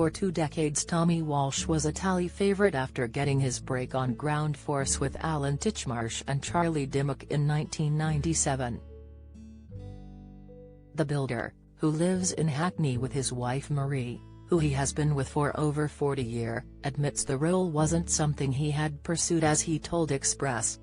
For 2 decades Tommy Walsh was a tally favourite after getting his break on Ground Force with Alan Titchmarsh and Charlie Dimmock in 1997. The builder, who lives in Hackney with his wife Marie, who he has been with for over 40 years, admits the role wasn't something he had pursued, as he told Express.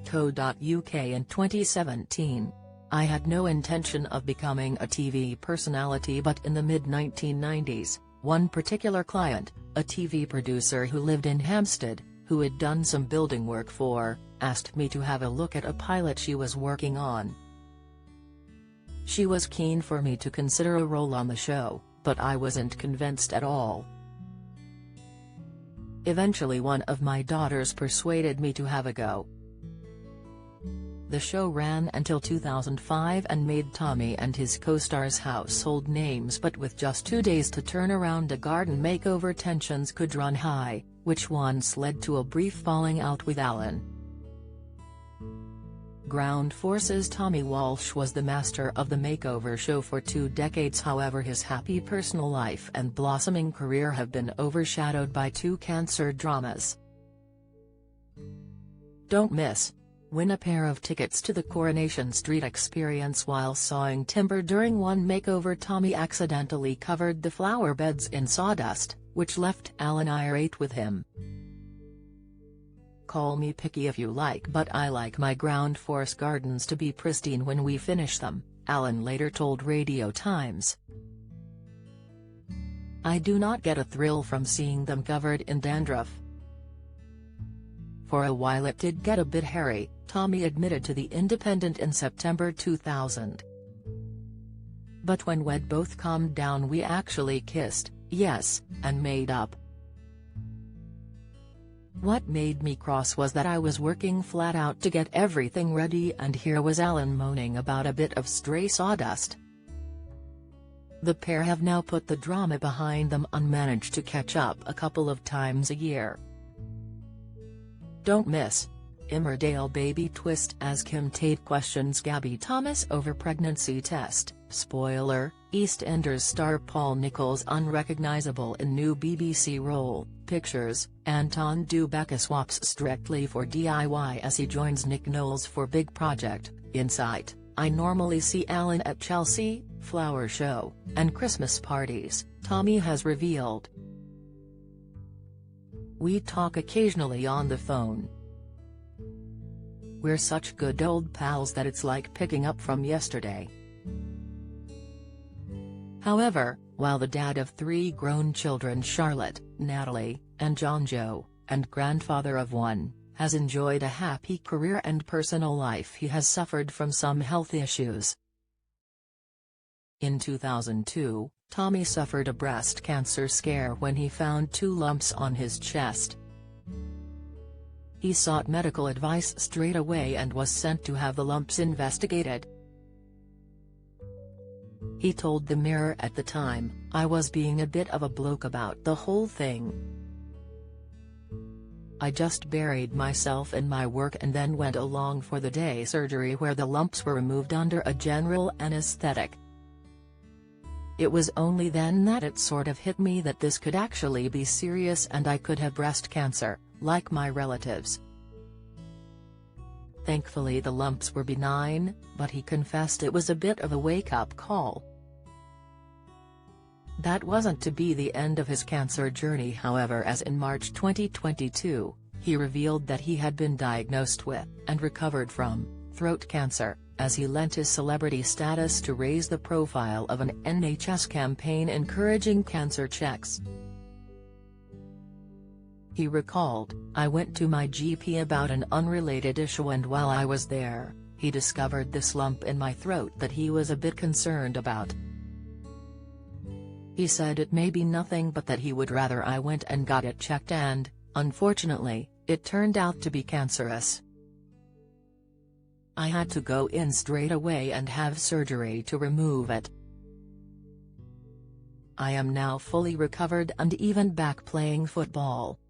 Co.uk in 2017. I had no intention of becoming a TV personality, but in the mid-1990s, one particular client, a TV producer who lived in Hampstead, who had done some building work for, asked me to have a look at a pilot she was working on. She was keen for me to consider a role on the show, but I wasn't convinced at all. Eventually one of my daughters persuaded me to have a go. The show ran until 2005 and made Tommy and his co-stars household names, but with just 2 days to turn around a garden makeover, tensions could run high, which once led to a brief falling out with Alan. Ground Force's Tommy Walsh was the master of the makeover show for 2 decades. However, his happy personal life and blossoming career have been overshadowed by 2 cancer dramas. Don't miss. Win a pair of tickets to the Coronation Street experience while sawing timber. During one makeover, Tommy accidentally covered the flower beds in sawdust, which left Alan irate with him. Call me picky if you like, but I like my Ground Force gardens to be pristine when we finish them, Alan later told Radio Times. I do not get a thrill from seeing them covered in dandruff. For a while it did get a bit hairy, Tommy admitted to The Independent in September 2000. But when we'd both calmed down we actually kissed, yes, and made up. What made me cross was that I was working flat out to get everything ready, and here was Alan moaning about a bit of stray sawdust. The pair have now put the drama behind them and managed to catch up a couple of times a year. Don't miss. Emmerdale baby twist as Kim Tate questions Gabby Thomas over pregnancy test. Spoiler, EastEnders star Paul Nicholls unrecognisable in new BBC role. Pictures, Anton Dubaka swaps Strictly for DIY as he joins Nick Knowles for big project. Insight, I normally see Alan at Chelsea, flower show, and Christmas parties, Tommy has revealed. We talk occasionally on the phone. We're such good old pals that it's like picking up from yesterday. However, while the dad of 3 grown children, Charlotte, Natalie, and John Joe, and grandfather of 1, has enjoyed a happy career and personal life, he has suffered from some health issues. In 2002, Tommy suffered a breast cancer scare when he found 2 lumps on his chest. He sought medical advice straight away and was sent to have the lumps investigated. He told the Mirror at the time, I was being a bit of a bloke about the whole thing. I just buried myself in my work and then went along for the day surgery where the lumps were removed under a general anesthetic. It was only then that it sort of hit me that this could actually be serious and I could have breast cancer, like my relatives. Thankfully the lumps were benign, but he confessed it was a bit of a wake-up call. That wasn't to be the end of his cancer journey, however, as in March 2022, he revealed that he had been diagnosed with, and recovered from, throat cancer, as he lent his celebrity status to raise the profile of an NHS campaign encouraging cancer checks. He recalled, I went to my GP about an unrelated issue, and while I was there, he discovered this lump in my throat that he was a bit concerned about. He said it may be nothing but that he would rather I went and got it checked, and, unfortunately, it turned out to be cancerous. I had to go in straight away and have surgery to remove it. I am now fully recovered and even back playing football.